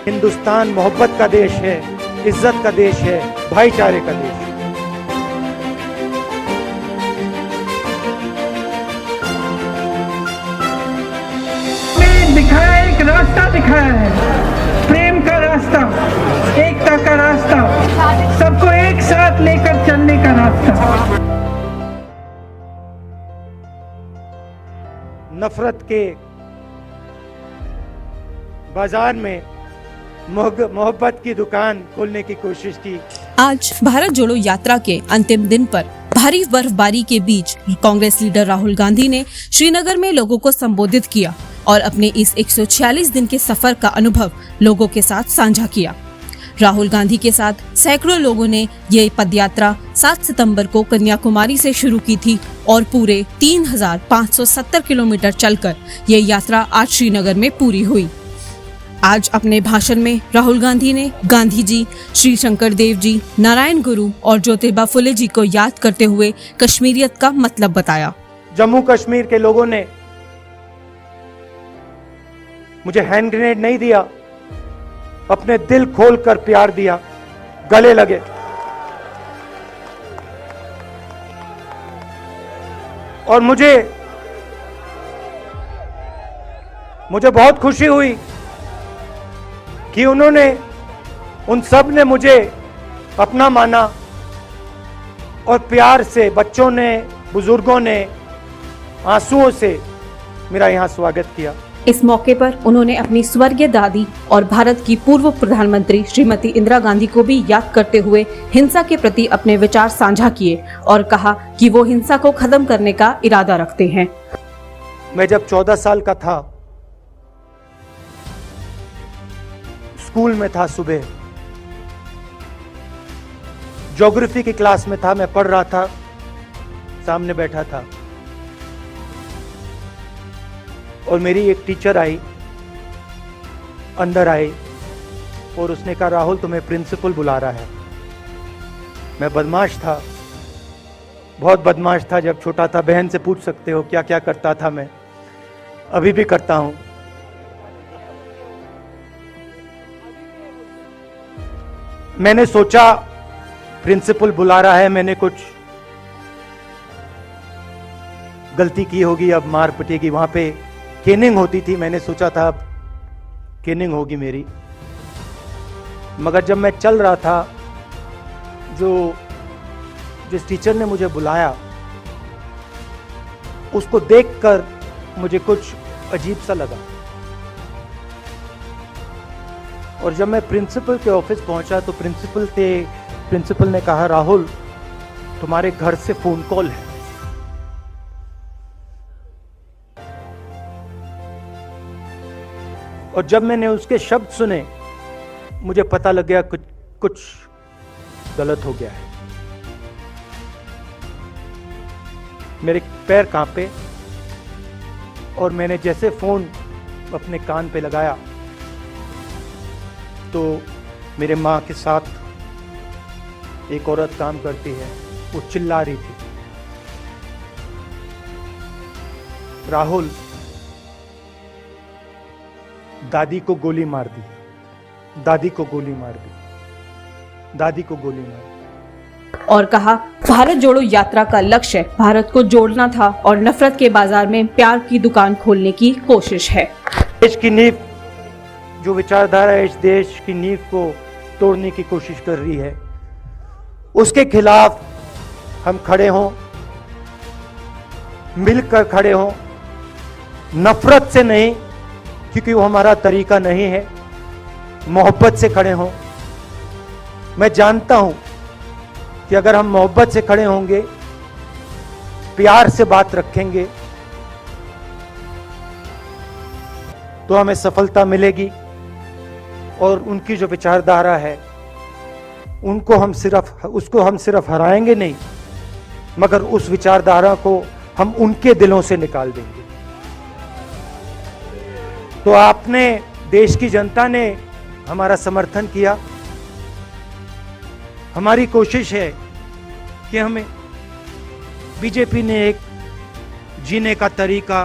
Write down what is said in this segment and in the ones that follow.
हिंदुस्तान मोहब्बत का देश है, इज्जत का देश है, भाईचारे का देश है। दिखाया एक रास्ता दिखाया है, प्रेम का रास्ता, एकता का रास्ता, सबको एक साथ लेकर चलने का रास्ता। नफरत के बाजार में मोहब्बत की दुकान खोलने की कोशिश की। आज भारत जोड़ो यात्रा के अंतिम दिन पर भारी बर्फबारी के बीच कांग्रेस लीडर राहुल गांधी ने श्रीनगर में लोगों को संबोधित किया और अपने इस 146 दिन के सफर का अनुभव लोगों के साथ साझा किया। राहुल गांधी के साथ सैकड़ों लोगों ने ये पदयात्रा 7 सितंबर को कन्याकुमारी से शुरू की थी और पूरे 3,570 किलोमीटर चलकर ये यात्रा आज श्रीनगर में पूरी हुई। आज अपने भाषण में राहुल गांधी ने गांधी जी, श्री शंकर देव जी, नारायण गुरु और ज्योतिबा फुले जी को याद करते हुए कश्मीरियत का मतलब बताया। जम्मू कश्मीर के लोगों ने मुझे हैंड ग्रेनेड नहीं दिया, अपने दिल खोलकर प्यार दिया, गले लगे। और मुझे बहुत खुशी हुई कि उन सब ने मुझे अपना माना और प्यार से, बच्चों ने, बुजुर्गों ने आंसुओं से मेरा यहाँ स्वागत किया। इस मौके पर उन्होंने अपनी स्वर्गीय दादी और भारत की पूर्व प्रधानमंत्री श्रीमती इंदिरा गांधी को भी याद करते हुए हिंसा के प्रति अपने विचार साझा किए और कहा कि वो हिंसा को खत्म करने का इरादा रखते हैं। मैं जब 14 साल का था, स्कूल में था, सुबह ज्योग्राफी की क्लास में था, मैं पढ़ रहा था, सामने बैठा था और मेरी एक टीचर आई, अंदर आई और उसने कहा, राहुल तुम्हें प्रिंसिपल बुला रहा है। मैं बदमाश था, बहुत बदमाश था जब छोटा था। बहन से पूछ सकते हो क्या क्या करता था मैं, अभी भी करता हूं। मैंने सोचा प्रिंसिपल बुला रहा है, मैंने कुछ गलती की होगी, अब मार पिटेगी। वहां पे केनिंग होती थी, मैंने सोचा था अब केनिंग होगी मेरी। मगर जब मैं चल रहा था, जिस टीचर ने मुझे बुलाया, उसको देखकर मुझे कुछ अजीब सा लगा। और जब मैं प्रिंसिपल के ऑफिस पहुंचा तो प्रिंसिपल ने कहा, राहुल तुम्हारे घर से फोन कॉल है। और जब मैंने उसके शब्द सुने, मुझे पता लग गया कुछ गलत हो गया है। मेरे पैर कांपे और मैंने जैसे फोन अपने कान पे लगाया तो मेरे माँ के साथ एक औरत काम करती है, वो चिल्ला रही थी, राहुल दादी को गोली मार दी, दादी को गोली मार दी, दादी को गोली मार दी। और कहा, भारत जोड़ो यात्रा का लक्ष्य भारत को जोड़ना था और नफरत के बाजार में प्यार की दुकान खोलने की कोशिश है। देश की नींव, जो विचारधारा इस देश की नींव को तोड़ने की कोशिश कर रही है, उसके खिलाफ हम खड़े हों, मिलकर खड़े हों, नफरत से नहीं, क्योंकि वो हमारा तरीका नहीं है, मोहब्बत से खड़े हों। मैं जानता हूं कि अगर हम मोहब्बत से खड़े होंगे, प्यार से बात रखेंगे, तो हमें सफलता मिलेगी। और उनकी जो विचारधारा है, उसको हम सिर्फ हराएंगे नहीं, मगर उस विचारधारा को हम उनके दिलों से निकाल देंगे। तो आपने, देश की जनता ने हमारा समर्थन किया। हमारी कोशिश है कि हमें, बीजेपी ने एक जीने का तरीका,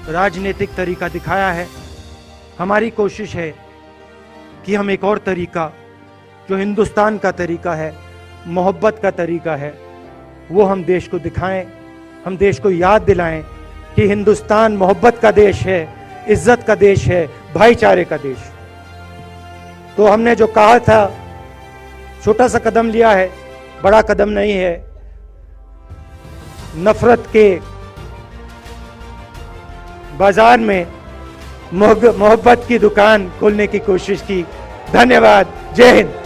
राजनीतिक तरीका दिखाया है। हमारी कोशिश है कि हम एक और तरीका, जो हिंदुस्तान का तरीका है, मोहब्बत का तरीका है, वो हम देश को दिखाएं, हम देश को याद दिलाएं कि हिंदुस्तान मोहब्बत का देश है, इज्जत का देश है, भाईचारे का देश। तो हमने जो कहा था, छोटा सा कदम लिया है, बड़ा कदम नहीं है। नफरत के बाजार में मोहब्बत की दुकान खोलने की कोशिश की। धन्यवाद। जय हिंद।